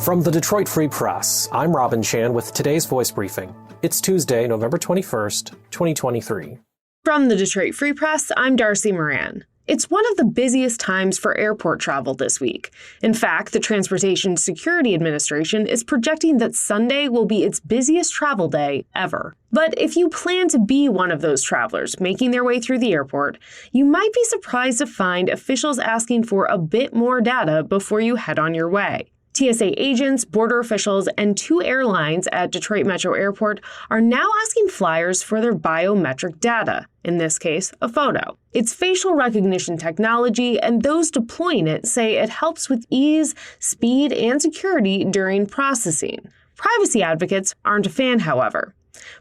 From the Detroit Free Press, I'm Robin Chan with today's voice briefing. It's Tuesday, November 21st, 2023. From the Detroit Free Press, I'm Darcy Moran. It's one of the busiest times for airport travel this week. In fact, the Transportation Security Administration is projecting that Sunday will be its busiest travel day ever. But if you plan to be one of those travelers making their way through the airport, you might be surprised to find officials asking for a bit more data before you head on your way. TSA agents, border officials, and 2 airlines at Detroit Metro Airport are now asking flyers for their biometric data, in this case, a photo. It's facial recognition technology, and those deploying it say it helps with ease, speed, and security during processing. Privacy advocates aren't a fan, however.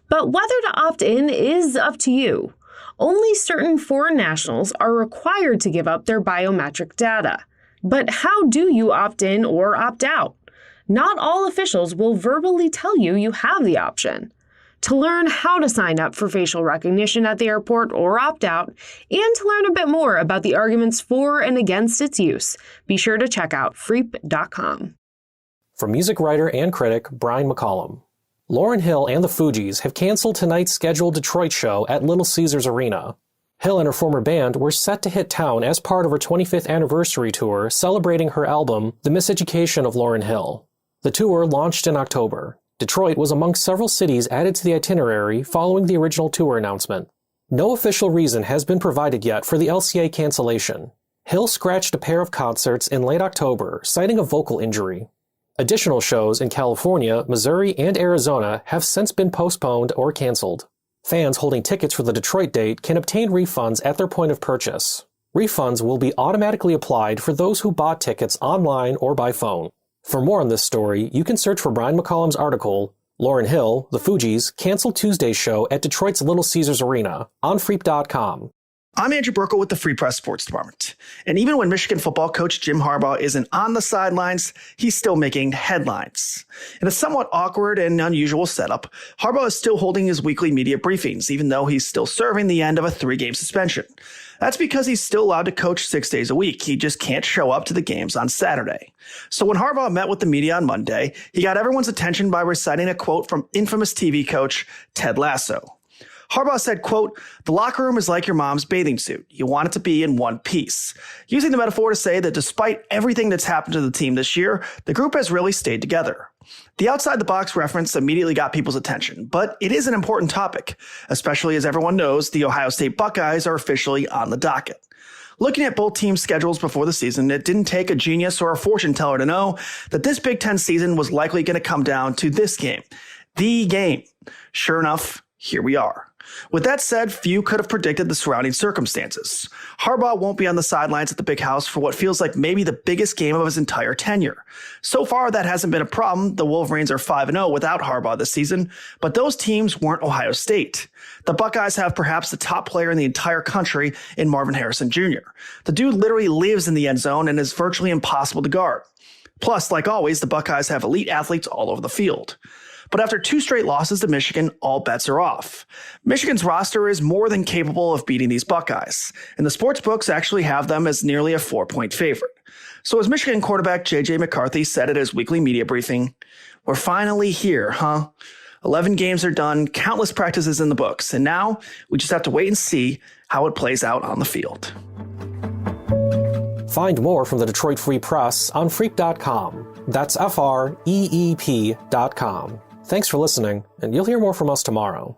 But whether to opt in is up to you. Only certain foreign nationals are required to give up their biometric data. But how do you opt in or opt out? Not all officials will verbally tell you you have the option. To learn how to sign up for facial recognition at the airport or opt out, and to learn a bit more about the arguments for and against its use, be sure to check out freep.com. From music writer and critic Brian McCollum. Lauryn Hill and the Fugees have canceled tonight's scheduled Detroit show at Little Caesars Arena. Hill and her former band were set to hit town as part of her 25th anniversary tour celebrating her album, The Miseducation of Lauryn Hill. The tour launched in October. Detroit was among several cities added to the itinerary following the original tour announcement. No official reason has been provided yet for the LCA cancellation. Hill scratched a pair of concerts in late October, citing a vocal injury. Additional shows in California, Missouri, and Arizona have since been postponed or canceled. Fans holding tickets for the Detroit date can obtain refunds at their point of purchase. Refunds will be automatically applied for those who bought tickets online or by phone. For more on this story, you can search for Brian McCollum's article, Lauryn Hill, the Fugees, canceled Tuesday's show at Detroit's Little Caesars Arena, on Freep.com. I'm Andrew Burkle with the Free Press Sports Department. And even when Michigan football coach Jim Harbaugh isn't on the sidelines, he's still making headlines. In a somewhat awkward and unusual setup, Harbaugh is still holding his weekly media briefings, even though he's still serving the end of a 3-game suspension. That's because he's still allowed to coach 6 days a week. He just can't show up to the games on Saturday. So when Harbaugh met with the media on Monday, he got everyone's attention by reciting a quote from infamous TV coach Ted Lasso. Harbaugh said, quote, "The locker room is like your mom's bathing suit. You want it to be in one piece," using the metaphor to say that despite everything that's happened to the team this year, the group has really stayed together. The outside-the-box reference immediately got people's attention, but it is an important topic, especially as everyone knows the Ohio State Buckeyes are officially on the docket. Looking at both teams' schedules before the season, it didn't take a genius or a fortune teller to know that this Big Ten season was likely going to come down to this game, the game. Sure enough, here we are. With that said, few could have predicted the surrounding circumstances. Harbaugh won't be on the sidelines at the Big House for what feels like maybe the biggest game of his entire tenure. So far, that hasn't been a problem. The Wolverines are 5-0 without Harbaugh this season, but those teams weren't Ohio State. The Buckeyes have perhaps the top player in the entire country in Marvin Harrison Jr. The dude literally lives in the end zone and is virtually impossible to guard. Plus, like always, the Buckeyes have elite athletes all over the field. But after 2 straight losses to Michigan, all bets are off. Michigan's roster is more than capable of beating these Buckeyes, and the sports books actually have them as nearly a 4-point favorite. So as Michigan quarterback J.J. McCarthy said at his weekly media briefing, "We're finally here, huh? 11 games are done, countless practices in the books, and now we just have to wait and see how it plays out on the field." Find more from the Detroit Free Press on Freep.com. That's FREEP.com. Thanks for listening, and you'll hear more from us tomorrow.